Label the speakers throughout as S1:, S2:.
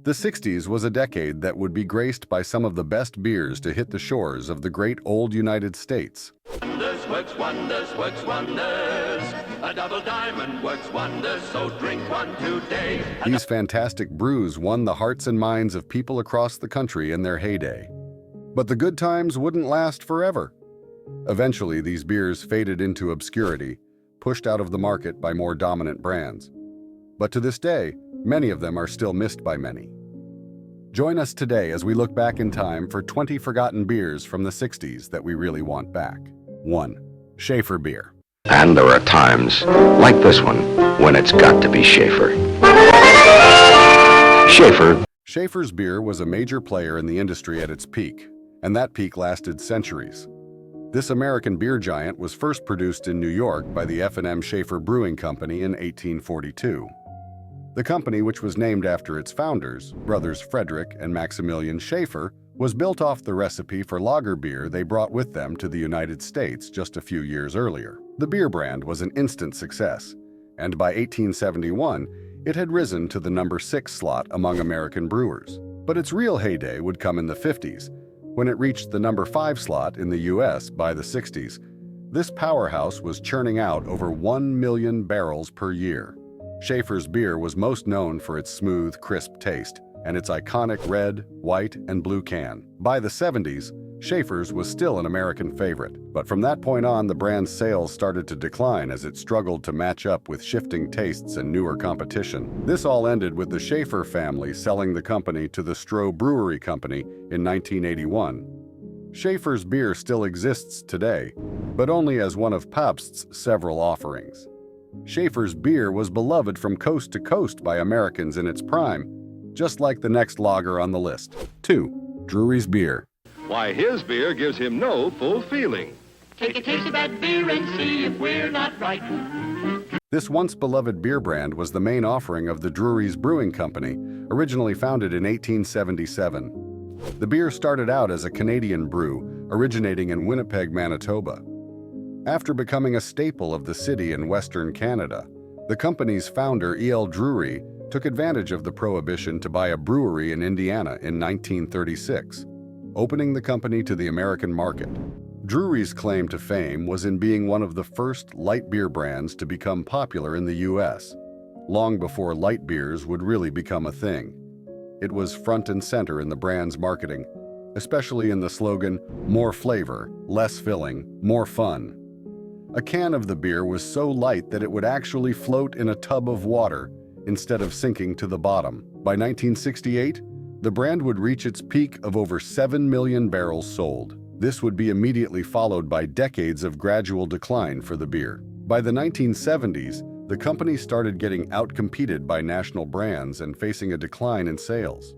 S1: The 60s was a decade that would be graced by some of the best beers to hit the shores of the great old United States.
S2: Wonders, works wonders, works wonders. A double diamond works wonders, so drink one today.
S1: These fantastic brews won the hearts and minds of people across the country in their heyday. But the good times wouldn't last forever. Eventually, these beers faded into obscurity, pushed out of the market by more dominant brands. But to this day, many of them are still missed by many. Join us today as we look back in time for 20 forgotten beers from the 60s that we really want back. 1. Schaefer Beer.
S3: And there are times, like this one, when it's got to be Schaefer.
S1: Schaefer's beer was a major player in the industry at its peak, and that peak lasted centuries. This American beer giant was first produced in New York by the F&M Schaefer Brewing Company in 1842. The company, which was named after its founders, brothers Frederick and Maximilian Schaefer, was built off the recipe for lager beer they brought with them to the United States just a few years earlier. The beer brand was an instant success, and by 1871, it had risen to the number 6 slot among American brewers. But its real heyday would come in the 50s, when it reached the number 5 slot in the US by the 60s. This powerhouse was churning out over 1 million barrels per year. Schaefer's beer was most known for its smooth, crisp taste and its iconic red, white, and blue can. By the 70s, Schaefer's was still an American favorite, but from that point on, the brand's sales started to decline as it struggled to match up with shifting tastes and newer competition. This all ended with the Schaefer family selling the company to the Stroh Brewery Company in 1981. Schaefer's beer still exists today, but only as one of Papst's several offerings. Schaefer's beer was beloved from coast to coast by Americans in its prime, just like the next lager on the list. 2. Drurys Beer.
S4: Why, his beer gives him no full feeling.
S2: Take a taste of that beer and see if we're not right.
S1: This once beloved beer brand was the main offering of the Drurys Brewing Company, originally founded in 1877. The beer started out as a Canadian brew, originating in Winnipeg, Manitoba. After becoming a staple of the city in Western Canada, the company's founder, E.L. Drury, took advantage of the prohibition to buy a brewery in Indiana in 1936, opening the company to the American market. Drury's claim to fame was in being one of the first light beer brands to become popular in the U.S., long before light beers would really become a thing. It was front and center in the brand's marketing, especially in the slogan, "More flavor, less filling, more fun." A can of the beer was so light that it would actually float in a tub of water instead of sinking to the bottom. By 1968, the brand would reach its peak of over 7 million barrels sold. This would be immediately followed by decades of gradual decline for the beer. By the 1970s, the company started getting outcompeted by national brands and facing a decline in sales.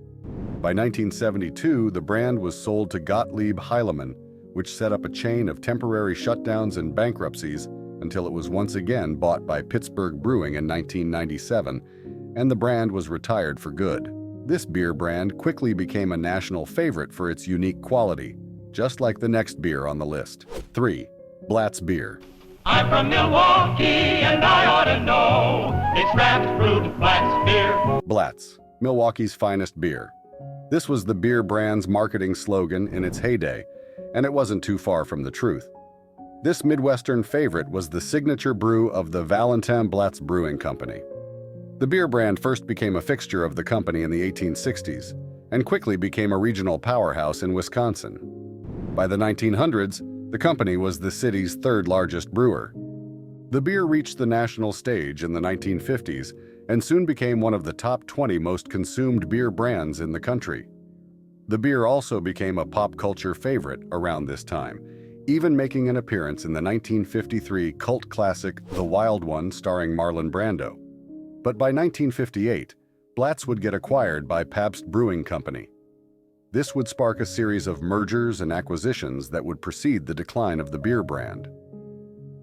S1: By 1972, the brand was sold to Gottlieb Heilemann, which set up a chain of temporary shutdowns and bankruptcies until it was once again bought by Pittsburgh Brewing in 1997, and the brand was retired for good. This beer brand quickly became a national favorite for its unique quality, just like the next beer on the list. 3. Blatz Beer.
S2: I'm from Milwaukee and I ought to know. It's wrapped fruit Blatz Beer.
S1: Blatz, Milwaukee's finest beer. This was the beer brand's marketing slogan in its heyday, and it wasn't too far from the truth. This Midwestern favorite was the signature brew of the Valentin Blatz Brewing Company. The beer brand first became a fixture of the company in the 1860s and quickly became a regional powerhouse in Wisconsin. By the 1900s, the company was the city's third largest brewer. The beer reached the national stage in the 1950s and soon became one of the top 20 most consumed beer brands in the country. The beer also became a pop culture favorite around this time, even making an appearance in the 1953 cult classic The Wild One starring Marlon Brando. But by 1958, Blatz would get acquired by Pabst Brewing Company. This would spark a series of mergers and acquisitions that would precede the decline of the beer brand.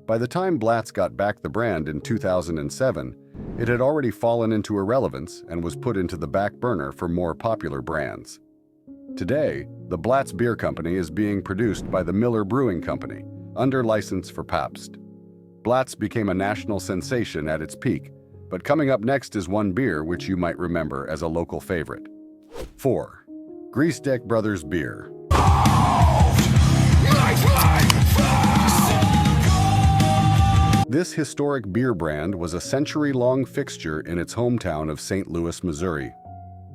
S1: By the time Blatz got back the brand in 2007, it had already fallen into irrelevance and was put into the back burner for more popular brands. Today, the Blatz Beer Company is being produced by the Miller Brewing Company, under license for Pabst. Blatz became a national sensation at its peak, but coming up next is one beer which you might remember as a local favorite. 4. Gedik Brothers Beer. This historic beer brand was a century-long fixture in its hometown of St. Louis, Missouri.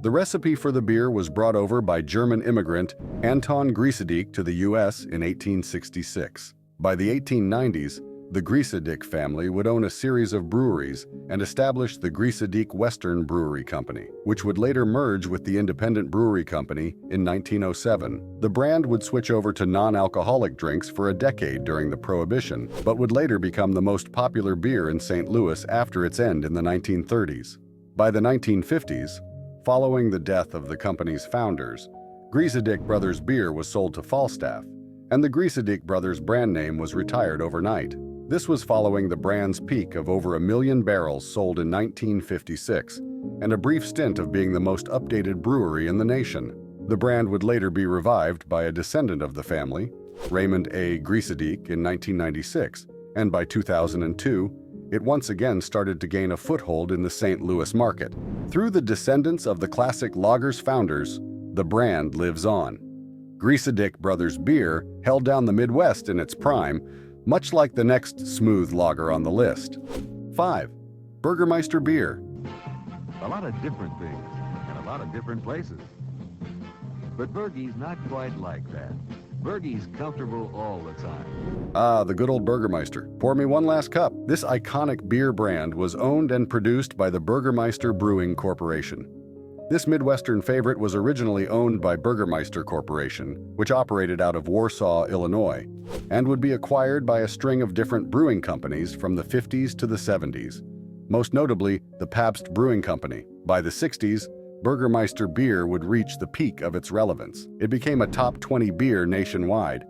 S1: The recipe for the beer was brought over by German immigrant Anton Gedik to the U.S. in 1866. By the 1890s, the Gedik family would own a series of breweries and establish the Gedik Western Brewery Company, which would later merge with the Independent Brewery Company in 1907. The brand would switch over to non-alcoholic drinks for a decade during the Prohibition, but would later become the most popular beer in St. Louis after its end in the 1930s. By the 1950s, following the death of the company's founders, Gedik Brothers Beer was sold to Falstaff, and the Gedik Brothers brand name was retired overnight. This was following the brand's peak of over 1 million barrels sold in 1956 and a brief stint of being the most updated brewery in the nation. The brand would later be revived by a descendant of the family, Raymond A. Gedik, in 1996, and by 2002, it once again started to gain a foothold in the St. Louis market. Through the descendants of the classic lager's founders, the brand lives on. Gedik Brothers Beer held down the Midwest in its prime, much like the next smooth lager on the list. 5. Burgermeister Beer.
S5: A lot of different things and a lot of different places. But Burgie's not quite like that. Burgie's comfortable all the time.
S1: Ah, the good old Burgermeister. Pour me one last cup. This iconic beer brand was owned and produced by the Burgermeister Brewing Corporation. This Midwestern favorite was originally owned by Burgermeister Corporation, which operated out of Warsaw, Illinois, and would be acquired by a string of different brewing companies from the 50s to the 70s, most notably the Paps Brewing Company. By the 60s, Burgermeister Beer would reach the peak of its relevance. It became a top 20 beer nationwide,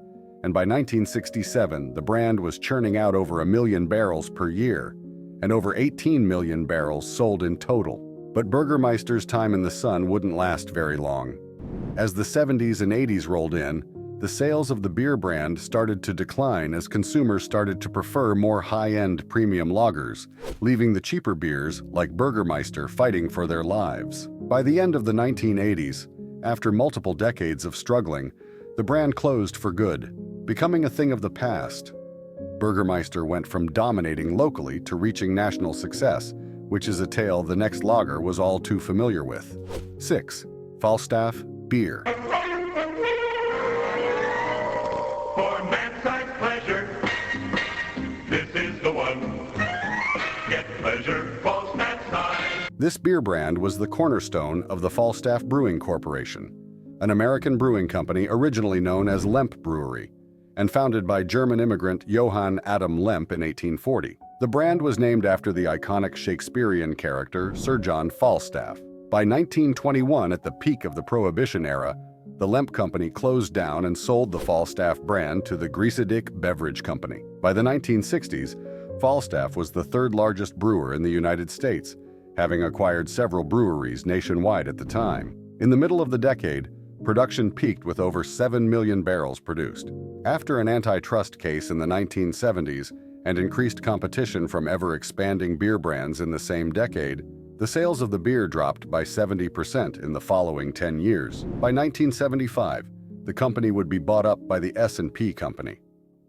S1: and by 1967, the brand was churning out over 1 million barrels per year, and over 18 million barrels sold in total. But Burgermeister's time in the sun wouldn't last very long. As the 70s and 80s rolled in, the sales of the beer brand started to decline as consumers started to prefer more high-end premium lagers, leaving the cheaper beers, like Burgermeister, fighting for their lives. By the end of the 1980s, after multiple decades of struggling, the brand closed for good, becoming a thing of the past. Burgermeister went from dominating locally to reaching national success, which is a tale the next lager was all too familiar with. 6. Falstaff Beer.
S2: For man-sized pleasure, this is the one. Get pleasure, Falstaff size.
S1: This beer brand was the cornerstone of the Falstaff Brewing Corporation, an American brewing company originally known as Lemp Brewery, and founded by German immigrant Johann Adam Lemp in 1840. The brand was named after the iconic Shakespearean character Sir John Falstaff. By 1921, at the peak of the Prohibition era, the Lemp Company closed down and sold the Falstaff brand to the Gedik Beverage Company. By the 1960s, Falstaff was the third largest brewer in the United States, having acquired several breweries nationwide at the time. In the middle of the decade, production peaked with over 7 million barrels produced. After an antitrust case in the 1970s, and increased competition from ever-expanding beer brands in the same decade, the sales of the beer dropped by 70% in the following 10 years. By 1975, the company would be bought up by the S&P Company.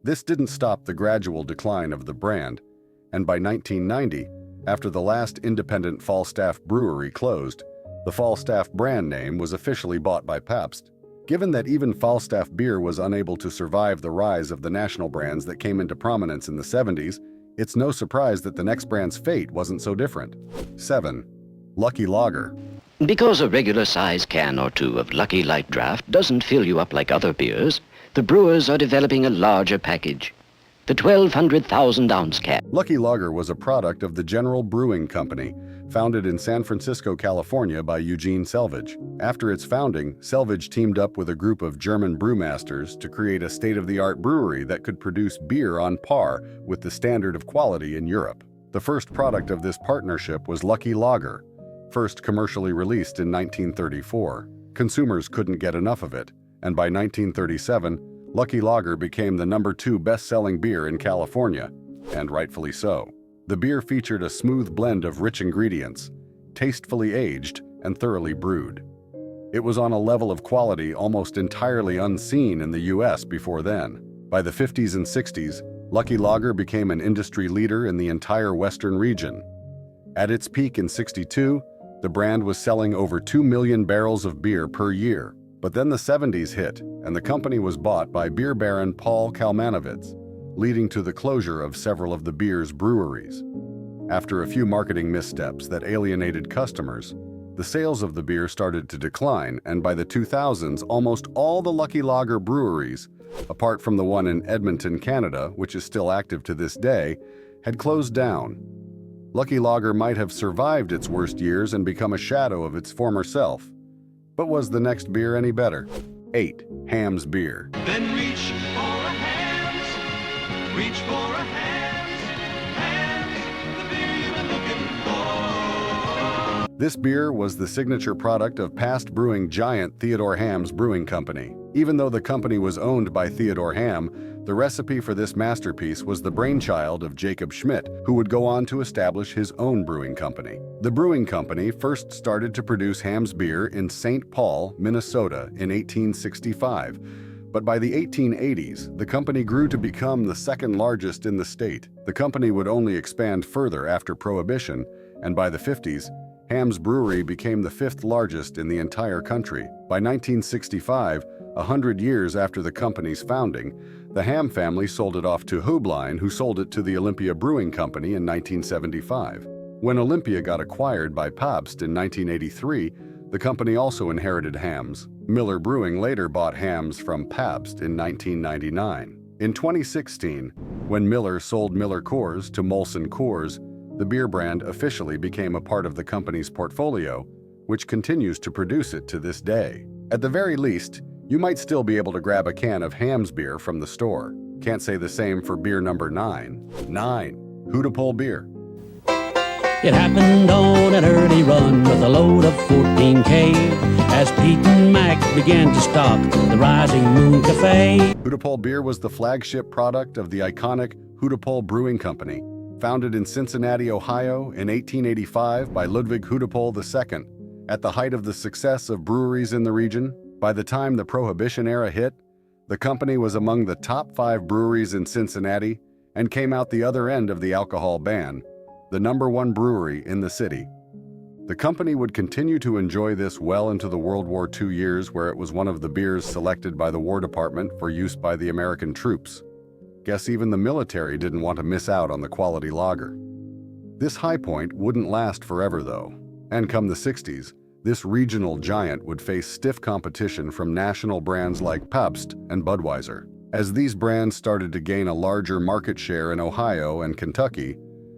S1: This didn't stop the gradual decline of the brand, and by 1990, after the last independent Falstaff brewery closed, the Falstaff brand name was officially bought by Pabst. Given that even Falstaff Beer was unable to survive the rise of the national brands that came into prominence in the 70s, it's no surprise that the next brand's fate wasn't so different. 7. Lucky Lager.
S6: Because a regular size can or two of Lucky Light Draft doesn't fill you up like other beers, the brewers are developing a larger package. The 1,200,000-ounce can.
S1: Lucky Lager was a product of the General Brewing Company, founded in San Francisco, California by Eugene Selvage. After its founding, Selvage teamed up with a group of German brewmasters to create a state-of-the-art brewery that could produce beer on par with the standard of quality in Europe. The first product of this partnership was Lucky Lager, first commercially released in 1934. Consumers couldn't get enough of it, and by 1937, Lucky Lager became the #2 best-selling beer in California, and rightfully so. The beer featured a smooth blend of rich ingredients, tastefully aged and thoroughly brewed. It was on a level of quality almost entirely unseen in the US before then. By the 50s and 60s, Lucky Lager became an industry leader in the entire Western region. At its peak in '62, the brand was selling over 2 million barrels of beer per year. But then the '70s hit, and the company was bought by beer baron Paul Kalmanovitz, leading to the closure of several of the beer's breweries. After a few marketing missteps that alienated customers, the sales of the beer started to decline, and by the 2000s, almost all the Lucky Lager breweries, apart from the one in Edmonton, Canada, which is still active to this day, had closed down. Lucky Lager might have survived its worst years and become a shadow of its former self. But was the next beer any better? 8. Hamm's Beer.
S2: Then reach for a Hamm's, reach for a Hamm's, Hamm's, the beer you've been looking for.
S1: This beer was the signature product of past brewing giant Theodore Hamm's Brewing Company. Even though the company was owned by Theodore Hamm, the recipe for this masterpiece was the brainchild of Jacob Schmidt, who would go on to establish his own brewing company. The brewing company first started to produce Hamm's Beer in St. Paul, Minnesota in 1865, but by the 1880s, the company grew to become the second largest in the state. The company would only expand further after Prohibition, and by the 50s, Hamm's Brewery became the 5th largest in the entire country. By 1965, 100 years after the company's founding, the Hamm family sold it off to Hubline, who sold it to the Olympia Brewing Company in 1975. When Olympia got acquired by Paps in 1983, the company also inherited Hamm's. Miller Brewing later bought Hamm's from Paps in 1999. In 2016, when Miller sold Miller Coors to Molson Coors, the beer brand officially became a part of the company's portfolio, which continues to produce it to this day. At the very least, you might still be able to grab a can of Hamm's Beer from the store. Can't say the same for beer number 9. 9. Hootapole Beer.
S7: It happened on an early run with a load of 14K as Pete and Mac began to stock the Rising Moon Cafe.
S1: Hootapole Beer was the flagship product of the iconic Hootapole Brewing Company, founded in Cincinnati, Ohio in 1885 by Ludwig Hootapole II. At the height of the success of breweries in the region, by the time the Prohibition era hit, the company was among the top 5 breweries in Cincinnati and came out the other end of the alcohol ban, the #1 brewery in the city. The company would continue to enjoy this well into the World War II years, where it was one of the beers selected by the War Department for use by the American troops. Guess even the military didn't want to miss out on the quality lager. This high point wouldn't last forever though, and come the 60s, this regional giant would face stiff competition from national brands like Pabst and Budweiser. As these brands started to gain a larger market share in Ohio and Kentucky,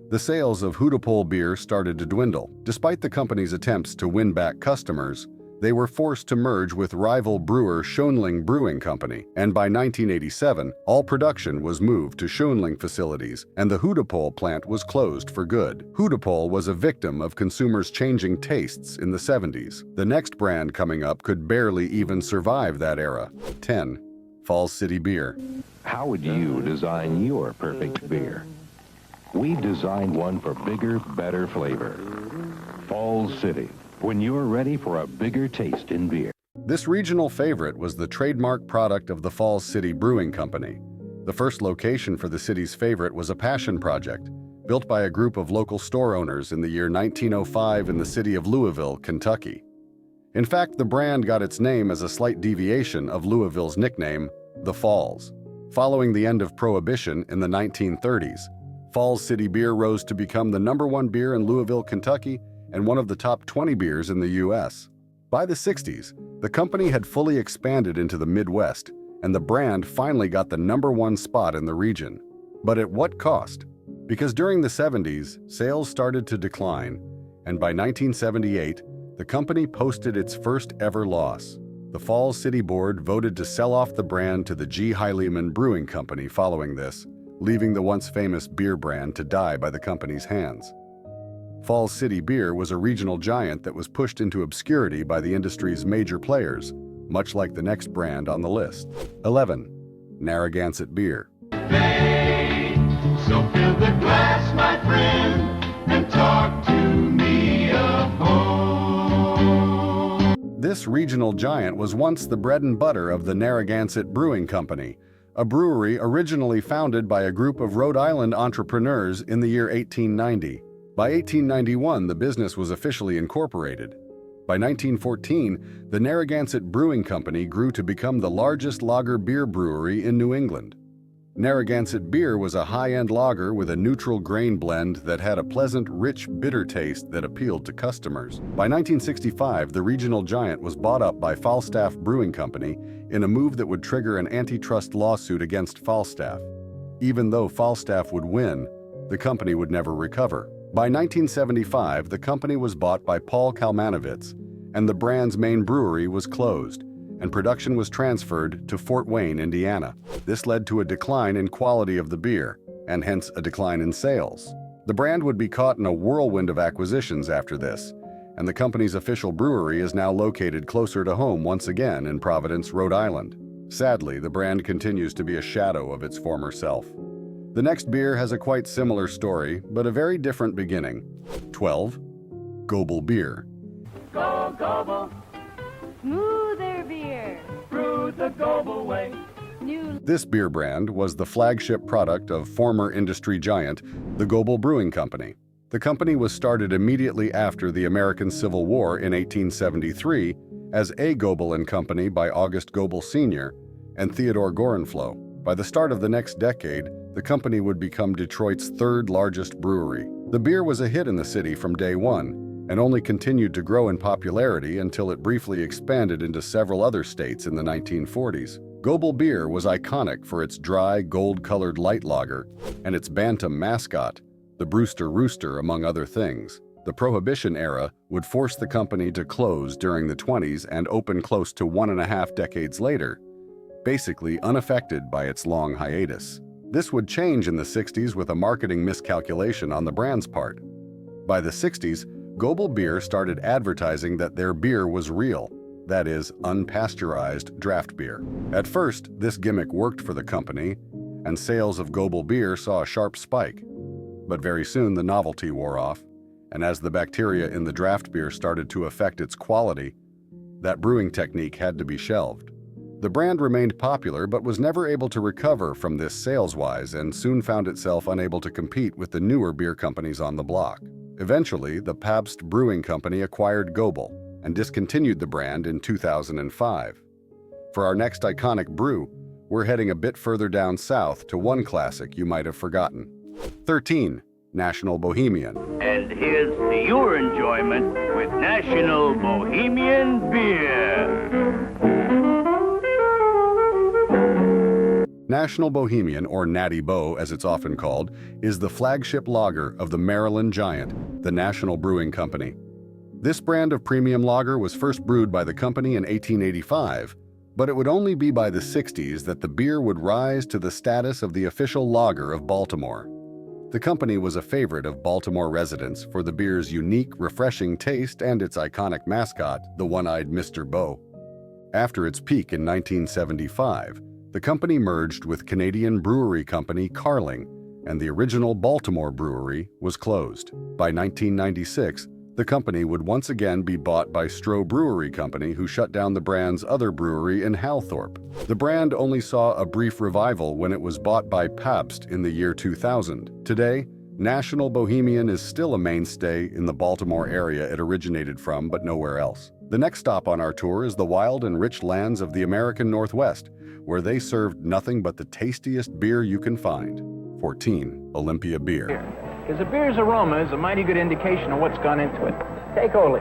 S1: the sales of Hootapole Beer started to dwindle. Despite the company's attempts to win back customers, they were forced to merge with rival brewer Schoenling Brewing Company, and by 1987, all production was moved to Schoenling facilities, and the Hootapole plant was closed for good. Hootapole was a victim of consumers' changing tastes in the 70s. The next brand coming up could barely even survive that era. 10. Falls City Beer.
S8: How would you design your perfect beer? We've designed one for bigger, better flavor. Falls City. When you're ready for a bigger taste in beer.
S1: This regional favorite was the trademark product of the Falls City Brewing Company. The first location for the city's favorite was a passion project, built by a group of local store owners in the year 1905 in the city of Louisville, Kentucky. In fact, the brand got its name as a slight deviation of Louisville's nickname, the Falls. Following the end of Prohibition in the 1930s, Falls City Beer rose to become the #1 beer in Louisville, Kentucky, and one of the top 20 beers in the U.S. By the 60s, the company had fully expanded into the Midwest, and the brand finally got the #1 spot in the region. But at what cost? Because during the 70s, sales started to decline, and by 1978, the company posted its first ever loss. The Falls City Board voted to sell off the brand to the G. Heileman Brewing Company following this, leaving the once famous beer brand to die by the company's hands. Falls City Beer was a regional giant that was pushed into obscurity by the industry's major players, much like the next brand on the list. 11. Narragansett Beer.
S2: So fill the glass, my friend, and talk to me of home.
S1: This This regional giant was once the bread and butter of the Narragansett Brewing Company, a brewery originally founded by a group of Rhode Island entrepreneurs in the year 1890. By 1891, the business was officially incorporated. By 1914, the Narragansett Brewing Company grew to become the largest lager beer brewery in New England. Narragansett Beer was a high-end lager with a neutral grain blend that had a pleasant, rich, bitter taste that appealed to customers. By 1965, the regional giant was bought up by Falstaff Brewing Company in a move that would trigger an antitrust lawsuit against Falstaff. Even though Falstaff would win, the company would never recover. By 1975, the company was bought by Paul Kalmanovitz, and the brand's main brewery was closed, and production was transferred to Fort Wayne, Indiana. This led to a decline in quality of the beer, and hence a decline in sales. The brand would be caught in a whirlwind of acquisitions after this, and the company's official brewery is now located closer to home once again in Providence, Rhode Island. Sadly, the brand continues to be a shadow of its former self. The next beer has a quite similar story, but a very different beginning. 12. Goble Beer.
S2: Go Goble,
S9: Smoother beer.
S2: brew the Goble way.
S9: New
S1: This beer brand was the flagship product of former industry giant, the Goble Brewing Company. The company was started immediately after the American Civil War in 1873 as A. Goble and Company by August Goble Sr. and Theodore Gorenflow. By the start of the next decade, the company would become Detroit's third largest brewery. The beer was a hit in the city from day one, and only continued to grow in popularity until it briefly expanded into several other states in the 1940s. Goble Beer was iconic for its dry, gold-colored light lager and its bantam mascot, the Brewster Rooster, among other things. The Prohibition era would force the company to close during the 20s and open close to 1.5 decades later, basically unaffected by its long hiatus. This would change in the 60s with a marketing miscalculation on the brand's part. By the 60s, Goble Beer started advertising that their beer was real, that is, unpasteurized draft beer. At first, this gimmick worked for the company, and sales of Goble Beer saw a sharp spike. But very soon the novelty wore off, and as the bacteria in the draft beer started to affect its quality, that brewing technique had to be shelved. The brand remained popular but was never able to recover from this sales-wise and soon found itself unable to compete with the newer beer companies on the block. Eventually, the Paps Brewing Company acquired Goble and discontinued the brand in 2005. For our next iconic brew, we're heading a bit further down south to one classic you might have forgotten. 13. National Bohemian.
S10: And here's to your enjoyment with National Bohemian Beer.
S1: National Bohemian, or Natty Bo as it's often called, is the flagship lager of the Maryland giant, the National Brewing Company. This brand of premium lager was first brewed by the company in 1885, but it would only be by the 60s that the beer would rise to the status of the official lager of Baltimore. The company was a favorite of Baltimore residents for the beer's unique, refreshing taste and its iconic mascot, the one-eyed Mr. Bo. After its peak in 1975, the company merged with Canadian brewery company Carling, and the original Baltimore brewery was closed. By 1996, the company would once again be bought by Stroh Brewery Company, who shut down the brand's other brewery in Halthorpe. The brand only saw a brief revival when it was bought by Paps in the year 2000. Today, National Bohemian is still a mainstay in the Baltimore area it originated from, but nowhere else. The next stop on our tour is the wild and rich lands of the American Northwest, where they served nothing but the tastiest beer you can find. 14. Olympia Beer.
S10: Because the beer's aroma is a mighty good indication of what's gone into it. Take Oli.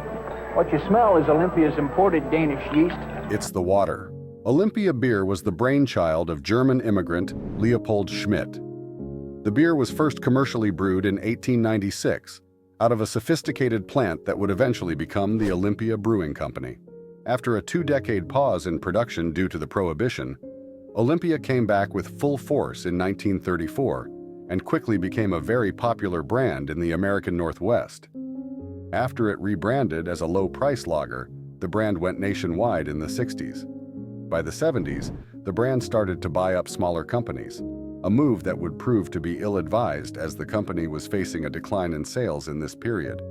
S10: What you smell is Olympia's imported Danish yeast.
S1: It's the water. Olympia Beer was the brainchild of German immigrant Leopold Schmidt. The beer was first commercially brewed in 1896 out of a sophisticated plant that would eventually become the Olympia Brewing Company. After a 2-decade pause in production due to the Prohibition, Olympia came back with full force in 1934 and quickly became a very popular brand in the American Northwest. After it rebranded as a low-price lager, the brand went nationwide in the 60s. By the 70s, the brand started to buy up smaller companies, a move that would prove to be ill-advised as the company was facing a decline in sales in this period.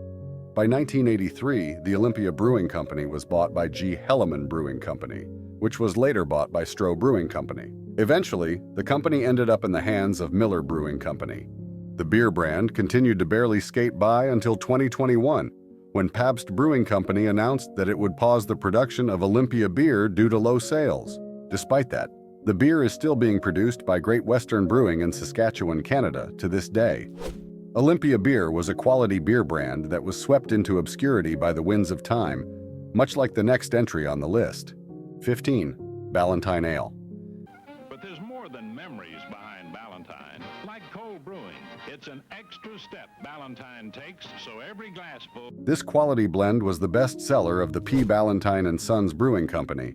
S1: By 1983, the Olympia Brewing Company was bought by G. Helleman Brewing Company, which was later bought by Stroh Brewing Company. Eventually, the company ended up in the hands of Miller Brewing Company. The beer brand continued to barely skate by until 2021, when Pabst Brewing Company announced that it would pause the production of Olympia Beer due to low sales. Despite that, the beer is still being produced by Great Western Brewing in Saskatchewan, Canada, to this day. Olympia Beer was a quality beer brand that was swept into obscurity by the winds of time, much like the next entry on the list. 15. Ballantine Ale.
S8: But there's more than memories behind Ballantine. Like cold brewing, it's an extra step Ballantine takes, so every glassful...
S1: This quality blend was the best seller of the P. Ballantine & Sons Brewing Company.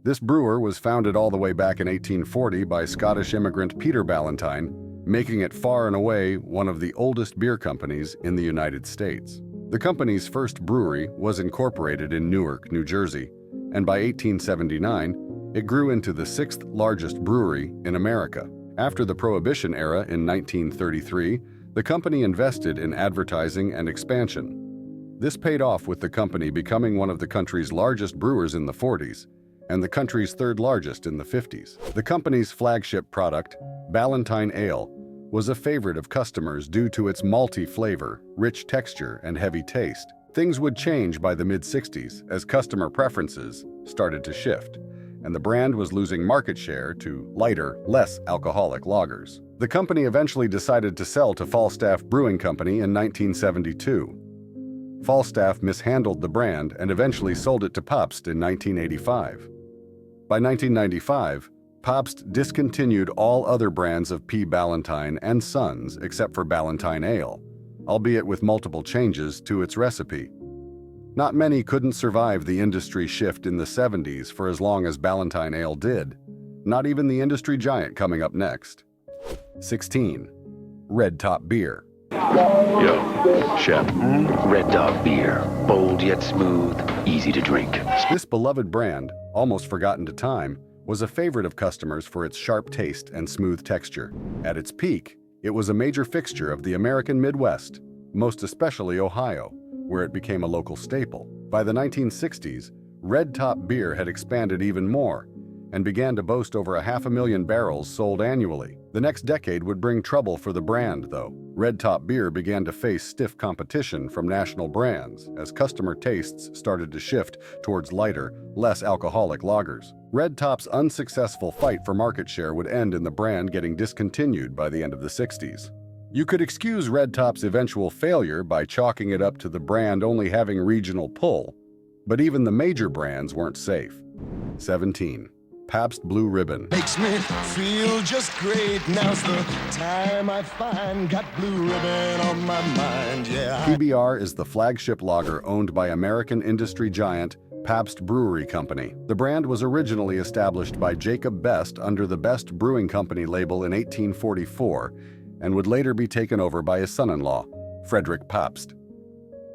S1: This brewer was founded all the way back in 1840 by Scottish immigrant Peter Ballantine, making it far and away one of the oldest beer companies in the United States. The company's first brewery was incorporated in Newark, New Jersey, and by 1879, it grew into the sixth largest brewery in America. After the Prohibition era in 1933, the company invested in advertising and expansion. This paid off with the company becoming one of the country's largest brewers in the 40s, and the country's third largest in the 50s. The company's flagship product, Ballantine Ale, was a favorite of customers due to its malty flavor, rich texture, and heavy taste. Things would change by the mid-60s as customer preferences started to shift, and the brand was losing market share to lighter, less alcoholic lagers. The company eventually decided to sell to Falstaff Brewing Company in 1972. Falstaff mishandled the brand and eventually sold it to Pabst in 1985. By 1995, Pabst discontinued all other brands of P. Ballantine and Sons except for Ballantine Ale, albeit with multiple changes to its recipe. Not many couldn't survive the industry shift in the 70s for as long as Ballantine Ale did, not even the industry giant coming up next. 16. Red Top Beer.
S3: Yo, Chef. Red Dog Beer. Bold yet smooth, easy to drink.
S1: This beloved brand, almost forgotten to time, was a favorite of customers for its sharp taste and smooth texture. At its peak, it was a major fixture of the American Midwest, most especially Ohio, where it became a local staple. By the 1960s, Red Top Beer had expanded even more and began to boast over 500,000 barrels sold annually. The next decade would bring trouble for the brand, though. Red Top Beer began to face stiff competition from national brands as customer tastes started to shift towards lighter, less alcoholic lagers. Red Top's unsuccessful fight for market share would end in the brand getting discontinued by the end of the 60s. You could excuse Red Top's eventual failure by chalking it up to the brand only having regional pull, but even the major brands weren't safe. 17. Pabst Blue Ribbon.
S11: Makes me feel just great. Now's the time I find. Got Blue Ribbon on my mind, yeah.
S1: PBR is the flagship lager owned by American industry giant Pabst Brewery Company. The brand was originally established by Jacob Best under the Best Brewing Company label in 1844 and would later be taken over by his son-in-law, Frederick Pabst.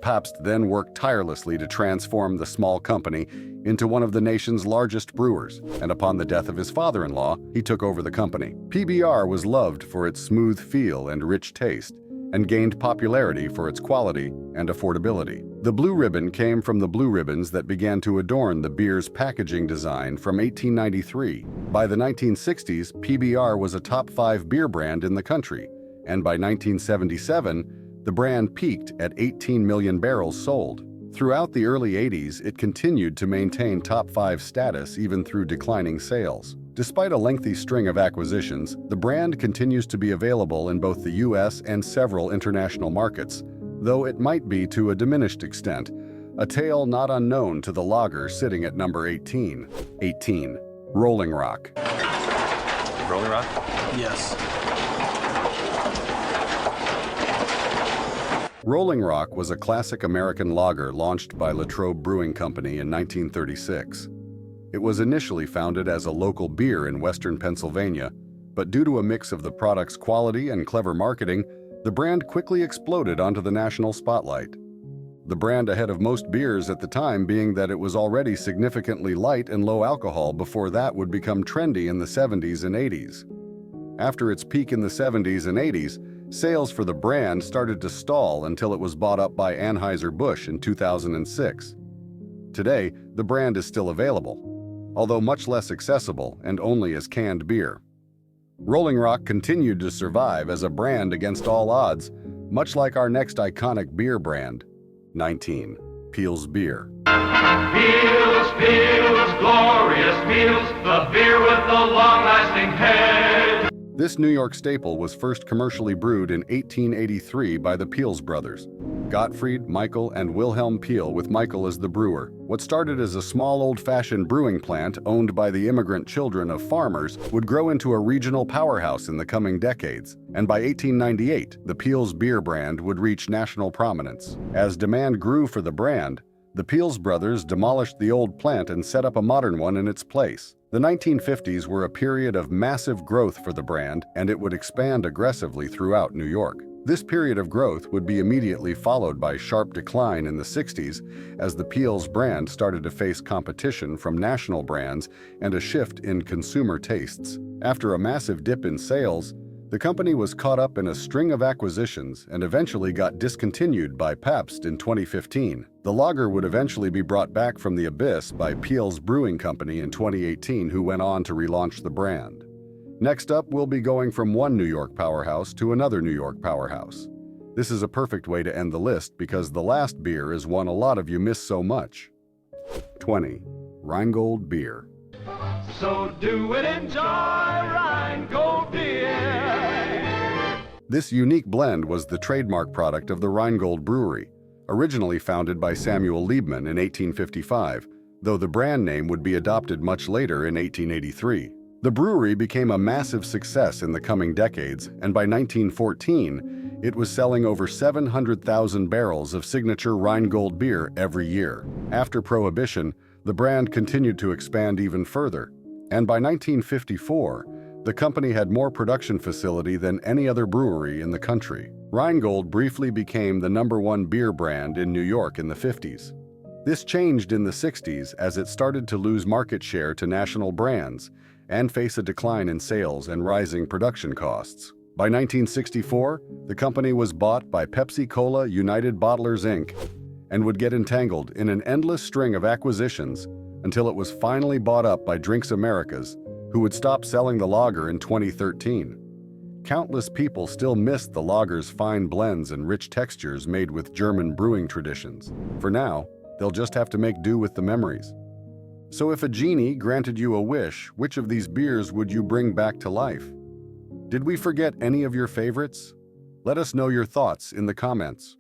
S1: Pabst then worked tirelessly to transform the small company into one of the nation's largest brewers, and upon the death of his father-in-law, he took over the company. PBR was loved for its smooth feel and rich taste, and gained popularity for its quality and affordability. The blue ribbon came from the blue ribbons that began to adorn the beer's packaging design from 1893. By the 1960s, PBR was a top 5 beer brand in the country, and by 1977, the brand peaked at 18 million barrels sold. Throughout the early 80s, it continued to maintain top 5 status even through declining sales. Despite a lengthy string of acquisitions, the brand continues to be available in both the US and several international markets, though it might be to a diminished extent, a tale not unknown to the lager sitting at number 18. 18. Rolling Rock.
S12: Rolling Rock?
S11: Yes.
S1: Rolling Rock was a classic American lager launched by Latrobe Brewing Company in 1936. It was initially founded as a local beer in western Pennsylvania, but due to a mix of the product's quality and clever marketing, the brand quickly exploded onto the national spotlight. The brand ahead of most beers at the time being that it was already significantly light and low alcohol before that would become trendy in the 70s and 80s. After its peak in the 70s and 80s, Sales for the brand started to stall until it was bought up by Anheuser-Busch in 2006. Today, the brand is still available, although much less accessible and only as canned beer. Rolling Rock continued to survive as a brand against all odds, much like our next iconic beer brand. 19. Peel's Beer.
S2: Peel's, glorious Peel's, the beer with the long-lasting head.
S1: This New York staple was first commercially brewed in 1883 by the Peel's brothers, Gottfried, Michael, and Wilhelm Peel, with Michael as the brewer. What started as a small old-fashioned brewing plant owned by the immigrant children of farmers would grow into a regional powerhouse in the coming decades, and by 1898, the Peel's Beer brand would reach national prominence. As demand grew for the brand, the Peel's brothers demolished the old plant and set up a modern one in its place. The 1950s were a period of massive growth for the brand, and it would expand aggressively throughout New York. This period of growth would be immediately followed by sharp decline in the 60s as the Peel's brand started to face competition from national brands and a shift in consumer tastes. After a massive dip in sales, the company was caught up in a string of acquisitions and eventually got discontinued by Paps in 2015. The lager would eventually be brought back from the abyss by Peel's Brewing Company in 2018, who went on to relaunch the brand. Next up, we'll be going from one New York powerhouse to another New York powerhouse. This is a perfect way to end the list because the last beer is one a lot of you miss so much. 20. Reinold Beer.
S2: So do it, enjoy Reinold Beer.
S1: This unique blend was the trademark product of the Reinold Brewery, originally founded by Samuel Liebman in 1855, though the brand name would be adopted much later in 1883. The brewery became a massive success in the coming decades, and by 1914, it was selling over 700,000 barrels of signature Reinold beer every year. After Prohibition, the brand continued to expand even further, and by 1954, the company had more production facility than any other brewery in the country. Reinold briefly became the #1 beer brand in New York in the 50s. This changed in the 60s as it started to lose market share to national brands and face a decline in sales and rising production costs. By 1964, the company was bought by Pepsi-Cola United Bottlers, Inc., and would get entangled in an endless string of acquisitions until it was finally bought up by Drinks Americas, who would stop selling the lager in 2013. Countless people still miss the lager's fine blends and rich textures made with German brewing traditions. For now, they'll just have to make do with the memories. So if a genie granted you a wish, which of these beers would you bring back to life? Did we forget any of your favorites? Let us know your thoughts in the comments.